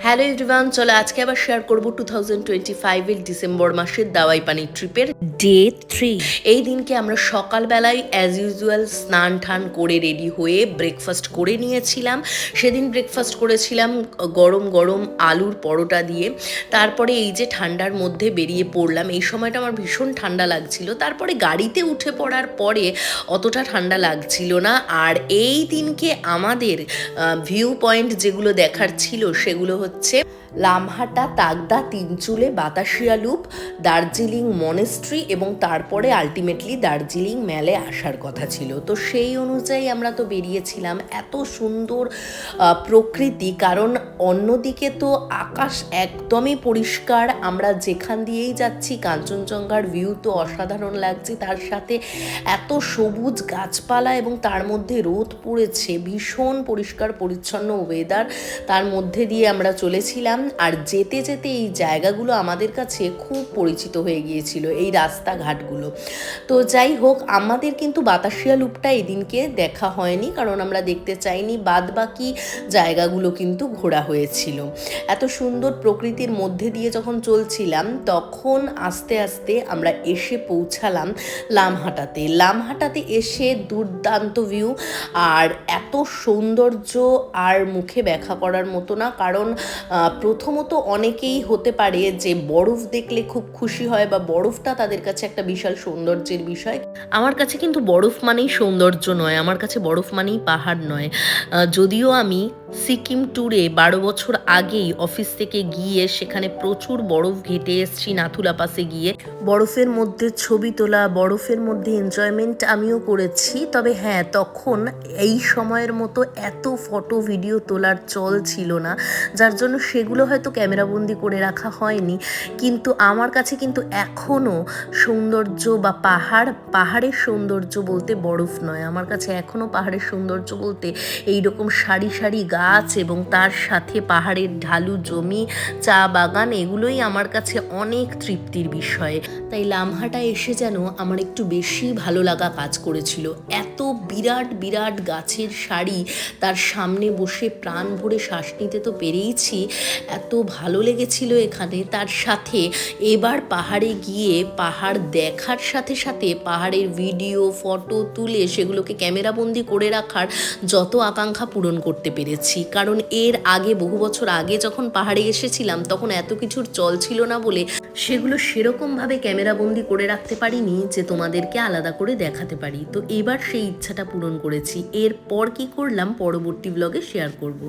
Hello everyone, চলো আজকে আবার শেয়ার করব 2025 এর ডিসেম্বর মাসের দাওয়াই পানি ট্রিপের ডে 3। এই দিনকে আমরা সকালবেলায় অ্যাজ ইউজুয়াল স্নান টান করে রেডি হয়ে ব্রেকফাস্ট করে নিয়েছিলাম। সেদিন ব্রেকফাস্ট করেছিলাম গরম গরম আলুর পরোটা দিয়ে। তারপরে এই যে ঠান্ডার মধ্যে বেরিয়ে পড়লাম, এই সময়টা আমার ভীষণ ঠান্ডা লাগছিল। তারপরে গাড়িতে উঠে পড়ার পরে অতটা ঠান্ডা লাগছিল না। আর এই দিনকে আমাদের ভিউ পয়েন্ট যেগুলো দেখার ছিল সেগুলো হচ্ছে লামহাটা, তাগদা, তিনচুলে, বাতাসিয়া লুপ, দার্জিলিং মনেস্ট্রি এবং তারপরে আলটিমেটলি দার্জিলিং ম্যালে আসার কথা ছিল। তো সেই অনুযায়ী আমরা তো বেরিয়েছিলাম। এত সুন্দর প্রকৃতি, কারণ অন্যদিকে তো আকাশ একদমই পরিষ্কার, আমরা যেখান দিয়েই যাচ্ছি কাঞ্চনজঙ্ঘার ভিউ তো অসাধারণ লাগছে, তার সাথে এত সবুজ গাছপালা এবং তার মধ্যে রোদ পড়েছে, ভীষণ পরিষ্কার পরিচ্ছন্ন ওয়েদার। তার মধ্যে দিয়ে আমরা চলেছিলাম, আর যেতে যেতে এই জায়গাগুলো আমাদের কাছে খুব পরিচিত হয়ে গিয়েছিল, এই রাস্তাঘাটগুলো। তো যাই হোক, আমাদের কিন্তু বাতাসিয়া লুপটা এদিনকে দেখা হয়নি, কারণ আমরা দেখতে চাইনি। বাদ বাকি জায়গাগুলো কিন্তু ঘোরা হয়েছিল। এত সুন্দর প্রকৃতির মধ্যে দিয়ে যখন চলছিলাম, তখন আস্তে আস্তে আমরা এসে পৌঁছালাম লামহাটাতে। লামহাটাতে এসে দুর্দান্ত ভিউ, আর এত সৌন্দর্য আর মুখে ব্যাখ্যা করার মতো না। কারণ প্রথমত অনেকেই হতে পারে যে বরফ দেখলে খুব খুশি হয়, বা বরফটা তাদের কাছে একটা বিশাল সৌন্দর্যের বিষয়। আমার কাছে কিন্তু বরফ মানেই সৌন্দর্য নয়, আমার কাছে বরফ মানেই পাহাড় নয়। যদিও আমি সিকিম ট্যুরে 12 বছর আগেই অফিস থেকে গিয়ে সেখানে প্রচুর বরফ ঘেটে এসেছি, নাথুলা পাসে গিয়ে বরফের মধ্যে ছবি তোলা, বরফের মধ্যে এনজয়মেন্ট আমিও করেছি। তবে হ্যাঁ, তখন এই সময়ের মতো এত ফটো ভিডিও তোলার চল ছিল না, যার জন্য সেগুলো হয়তো ক্যামেরাবন্দি করে রাখা হয়নি। কিন্তু আমার কাছে কিন্তু এখনও সৌন্দর্য বা পাহাড়ের সৌন্দর্য বলতে বরফ নয়, আমার কাছে এখনও পাহাড়ের সৌন্দর্য বলতে এইরকম সারি সারি গাছ এবং তার সাথে পাহাড়ের ঢালু জমি, চা বাগান, এগুলোই আমার কাছে অনেক তৃপ্তির বিষয়। তাই লামহাটা এসে যেন আমার একটু বেশি ভালো লাগা কাজ করেছিল। এত বিরাট বিরাট গাছের সারি, তার সামনে বসে প্রাণ ভরে শ্বাস নিতে তো পেরেইছি, এত ভালো লেগেছিল এখানে। তার সাথে এবার পাহাড়ে গিয়ে পাহাড় দেখার সাথে সাথে পাহাড়ের ভিডিও ফটো তুলে সেগুলোকে ক্যামেরাবন্দি করে রাখার যত আকাঙ্ক্ষা পূরণ করতে পেরেছি। কারণ এর আগে বহু বছর আগে যখন পাহাড়ে এসেছিলাম, তখন এত কিছুর চল ছিল না বলে সেগুলো সেরকমভাবে ক্যামেরাবন্দি করে রাখতে পারিনি যে তোমাদেরকে আলাদা করে দেখাতে পারি। তো এবার সেই ইচ্ছাটা পূরণ করেছি। এরপর কি করলাম পরবর্তী ব্লগে শেয়ার করব।